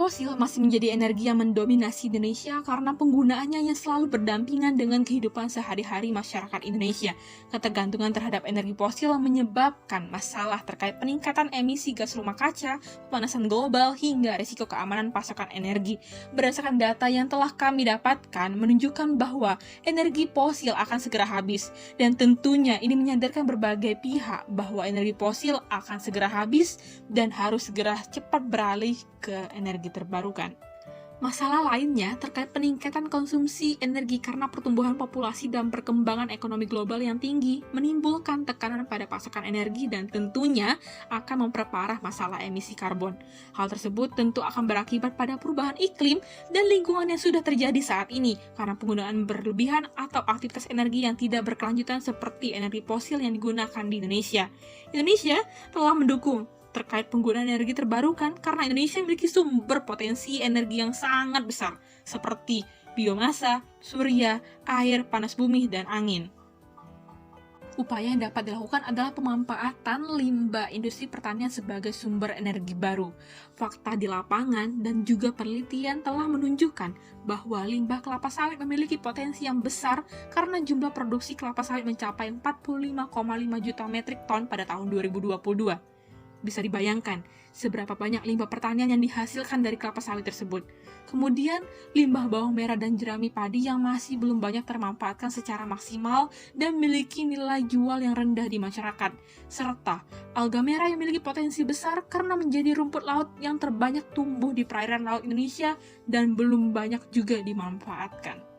Fosil masih menjadi energi yang mendominasi Indonesia karena penggunaannya yang selalu berdampingan dengan kehidupan sehari-hari masyarakat Indonesia. Ketergantungan terhadap energi fosil menyebabkan masalah terkait peningkatan emisi gas rumah kaca, pemanasan global, hingga risiko keamanan pasokan energi. Berdasarkan data yang telah kami dapatkan, menunjukkan bahwa energi fosil akan segera habis. Dan tentunya ini menyadarkan berbagai pihak bahwa energi fosil akan segera habis dan harus segera cepat beralih ke energi terbarukan. Masalah lainnya terkait peningkatan konsumsi energi karena pertumbuhan populasi dan perkembangan ekonomi global yang tinggi menimbulkan tekanan pada pasokan energi dan tentunya akan memperparah masalah emisi karbon. Hal tersebut tentu akan berakibat pada perubahan iklim dan lingkungan yang sudah terjadi saat ini karena penggunaan berlebihan atau aktivitas energi yang tidak berkelanjutan seperti energi fosil yang digunakan di Indonesia. Indonesia telah mendukung terkait penggunaan energi terbarukan karena Indonesia memiliki sumber potensi energi yang sangat besar seperti biomasa, surya, air, panas bumi, dan angin. Upaya yang dapat dilakukan adalah pemanfaatan limbah industri pertanian sebagai sumber energi baru. Fakta di lapangan dan juga penelitian telah menunjukkan bahwa limbah kelapa sawit memiliki potensi yang besar karena jumlah produksi kelapa sawit mencapai 45,5 juta metrik ton pada tahun 2022. Bisa dibayangkan seberapa banyak limbah pertanian yang dihasilkan dari kelapa sawit tersebut. Kemudian, limbah bawang merah dan jerami padi yang masih belum banyak termanfaatkan secara maksimal dan memiliki nilai jual yang rendah di masyarakat. Serta, alga merah yang memiliki potensi besar karena menjadi rumput laut yang terbanyak tumbuh di perairan laut Indonesia dan belum banyak juga dimanfaatkan.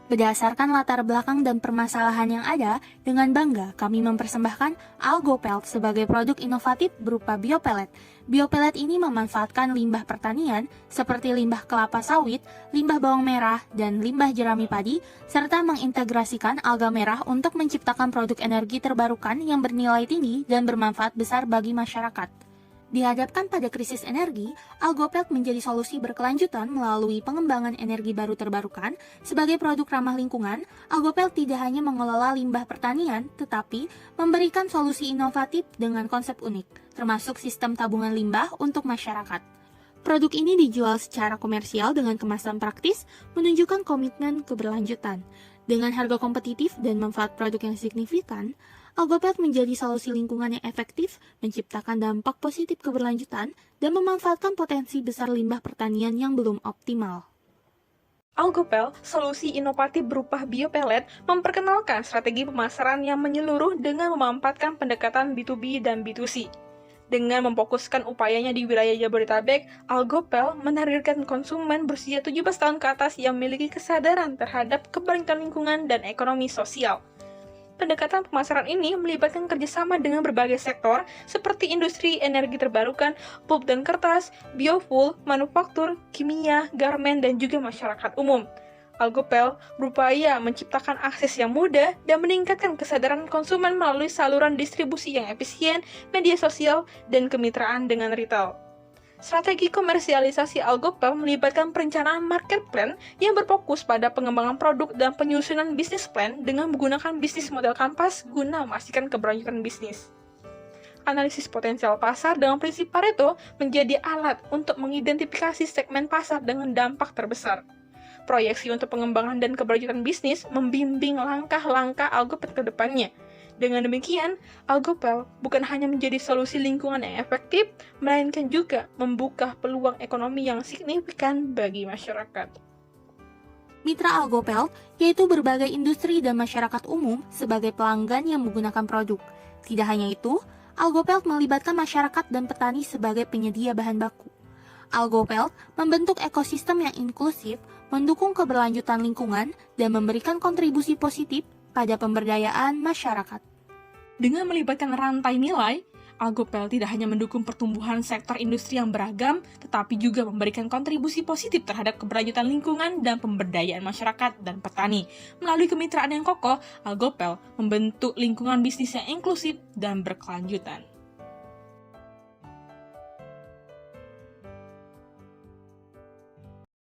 Berdasarkan latar belakang dan permasalahan yang ada, dengan bangga kami mempersembahkan AlgoPelt sebagai produk inovatif berupa biopelet. Biopelet ini memanfaatkan limbah pertanian seperti limbah kelapa sawit, limbah bawang merah, dan limbah jerami padi, serta mengintegrasikan alga merah untuk menciptakan produk energi terbarukan yang bernilai tinggi dan bermanfaat besar bagi masyarakat. Dihadapkan pada krisis energi, AlgoPelt menjadi solusi berkelanjutan melalui pengembangan energi baru terbarukan. Sebagai produk ramah lingkungan, AlgoPelt tidak hanya mengelola limbah pertanian, tetapi memberikan solusi inovatif dengan konsep unik, termasuk sistem tabungan limbah untuk masyarakat. Produk ini dijual secara komersial dengan kemasan praktis, menunjukkan komitmen keberlanjutan. Dengan harga kompetitif dan manfaat produk yang signifikan, AlgoPelt menjadi solusi lingkungan yang efektif, menciptakan dampak positif keberlanjutan, dan memanfaatkan potensi besar limbah pertanian yang belum optimal. AlgoPelt, solusi inovatif berupa biopelet, memperkenalkan strategi pemasaran yang menyeluruh dengan memanfaatkan pendekatan B2B dan B2C. Dengan memfokuskan upayanya di wilayah Jabodetabek, AlgoPelt menargetkan konsumen berusia 17 tahun ke atas yang memiliki kesadaran terhadap keberlanjutan lingkungan dan ekonomi sosial. Pendekatan pemasaran ini melibatkan kerjasama dengan berbagai sektor seperti industri energi terbarukan, pulp dan kertas, biofuel, manufaktur, kimia, garmen, dan juga masyarakat umum. AlgoPelt berupaya menciptakan akses yang mudah dan meningkatkan kesadaran konsumen melalui saluran distribusi yang efisien, media sosial, dan kemitraan dengan retail. Strategi komersialisasi AlgoPelt melibatkan perencanaan market plan yang berfokus pada pengembangan produk dan penyusunan bisnis plan dengan menggunakan bisnis model kanvas guna memastikan keberlanjutan bisnis. Analisis potensial pasar dengan prinsip Pareto menjadi alat untuk mengidentifikasi segmen pasar dengan dampak terbesar. Proyeksi untuk pengembangan dan keberlanjutan bisnis membimbing langkah-langkah AlgoPelt ke depannya. Dengan demikian, AlgoPelt bukan hanya menjadi solusi lingkungan yang efektif, melainkan juga membuka peluang ekonomi yang signifikan bagi masyarakat. Mitra AlgoPelt yaitu berbagai industri dan masyarakat umum sebagai pelanggan yang menggunakan produk. Tidak hanya itu, AlgoPelt melibatkan masyarakat dan petani sebagai penyedia bahan baku. AlgoPelt membentuk ekosistem yang inklusif, mendukung keberlanjutan lingkungan, dan memberikan kontribusi positif pada pemberdayaan masyarakat. Dengan melibatkan rantai nilai, AlgoPelt tidak hanya mendukung pertumbuhan sektor industri yang beragam, tetapi juga memberikan kontribusi positif terhadap keberlanjutan lingkungan dan pemberdayaan masyarakat dan petani. Melalui kemitraan yang kokoh, AlgoPelt membentuk lingkungan bisnis yang inklusif dan berkelanjutan.